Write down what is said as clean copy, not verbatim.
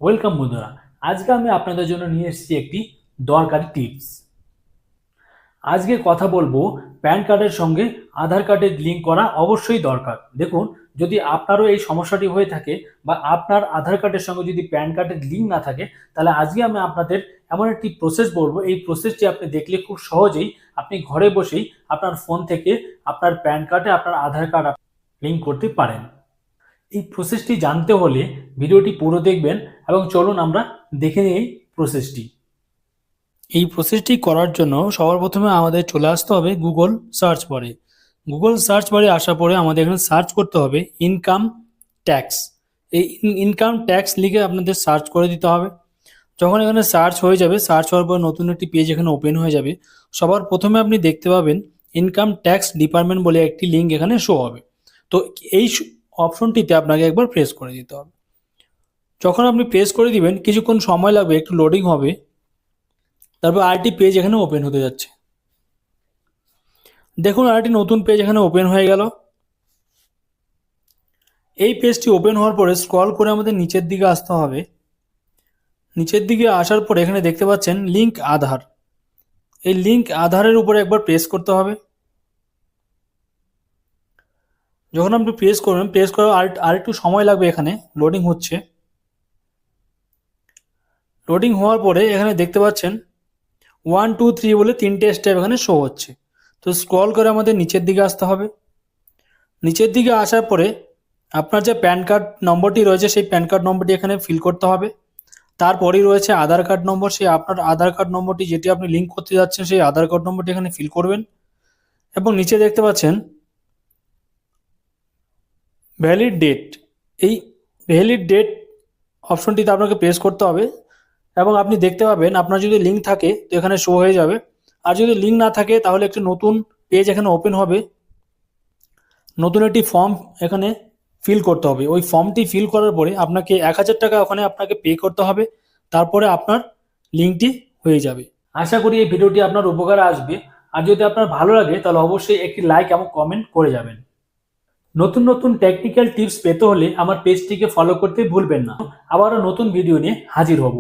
Welcome বন্ধুরা। আজকে আমি আপনাদের জন্য নিয়ে এসেছি একটি দরকারি টিপস। আজকে কথা বলবো প্যান কার্ডের সঙ্গে আধার কার্ডের লিঙ্ক করা অবশ্যই দরকার। দেখুন, যদি আপনারও এই সমস্যাটি হয়ে থাকে বা আপনার আধার কার্ডের সঙ্গে যদি প্যান কার্ডের লিঙ্ক না থাকে, তাহলে আজকে আমি আপনাদের এমন একটি প্রসেস বলবো। এই প্রসেসটি আপনি দেখলে খুব সহজেই আপনি ঘরে বসেই আপনার ফোন থেকে আপনার প্যান কার্ডে আপনার আধার কার্ড লিঙ্ক করতে পারেন। এই প্রসেসটি জানতে হলে ভিডিওটি পুরো দেখবেন এবং চলুন আমরা দেখে নিই এই প্রসেসটি। এই প্রসেসটি করার জন্য সবার প্রথমে আমাদের চলে আসতে হবে গুগল সার্চ বারে। গুগল সার্চ বারে আসার পরে আমাদের এখানে সার্চ করতে হবে ইনকাম ট্যাক্স। এই ইনকাম ট্যাক্স লিখে আপনাদের সার্চ করে দিতে হবে। যখন এখানে সার্চ হয়ে যাবে, সার্চ হওয়ার পর নতুন একটি পেজ এখানে ওপেন হয়ে যাবে। সবার প্রথমে আপনি দেখতে পাবেন ইনকাম ট্যাক্স ডিপার্টমেন্ট বলে একটি লিঙ্ক এখানে শো হবে। তো এই অপশনটিতে আপনাকে একবার প্রেস করে দিতে হবে। যখন আপনি প্রেস করে দিবেন, কিছুক্ষণ সময় লাগবে, একটু লোডিং হবে। তারপর আরেকটি পেজ এখানে ওপেন হতে যাচ্ছে। দেখুন, আরেকটি নতুন পেজ এখানে ওপেন হয়ে গেল। এই পেজটি ওপেন হওয়ার পরে স্ক্রল করে আমাদের নিচের দিকে আসতে হবে। নিচের দিকে আসার পরে এখানে দেখতে পাচ্ছেন লিঙ্ক আধার। এই লিঙ্ক আধারের উপরে একবার প্রেস করতে হবে। যখন আপনি প্রেস করবেন, প্রেস করার আরেকটু সময় লাগবে, এখানে লোডিং হচ্ছে। লোডিং হওয়ার পরে এখানে দেখতে পাচ্ছেন 1 2 3 বলে তিনটে স্টেপ এখানে শো হচ্ছে। তো স্ক্রল করে আমাদের নিচের দিকে আসতে হবে। নিচের দিকে আসার পরে আপনার যে প্যান কার্ড নম্বরটি রয়েছে সেই প্যান কার্ড নম্বরটি এখানে ফিল করতে হবে। তারপরেই রয়েছে আধার কার্ড নম্বর। সেই আপনার আধার কার্ড নম্বরটি যেটি আপনি লিঙ্ক করতে যাচ্ছেন সেই আধার কার্ড নম্বরটি এখানে ফিল করবেন। এবং নিচে দেখতে পাচ্ছেন ভ্যালিড ডেট। এই ভ্যালিড ডেট অপশনটিতে আপনাকে প্রেস করতে হবে এবং আপনি দেখতে পাবেন আপনার যদি লিঙ্ক থাকে তো এখানে শো হয়ে যাবে। আর যদি লিঙ্ক না থাকে তাহলে একটি নতুন পেজ এখানে ওপেন হবে। নতুন একটি ফর্ম এখানে ফিল করতে হবে। ওই ফর্মটি ফিল করার পরে আপনাকে 1000 টাকা ওখানে আপনাকে পে করতে হবে। তারপরে আপনার লিঙ্কটি হয়ে যাবে। আশা করি এই ভিডিওটি আপনার উপকারে আসবে। আর যদি আপনার ভালো লাগে তাহলে অবশ্যই একটি লাইক এবং কমেন্ট করে যাবেন। নতুন নতুন টেকনিক্যাল টিপস পেতে হলে আমার পেজটিকে ফলো করতে ভুলবেন না। আবারও নতুন ভিডিও নিয়ে হাজির হব।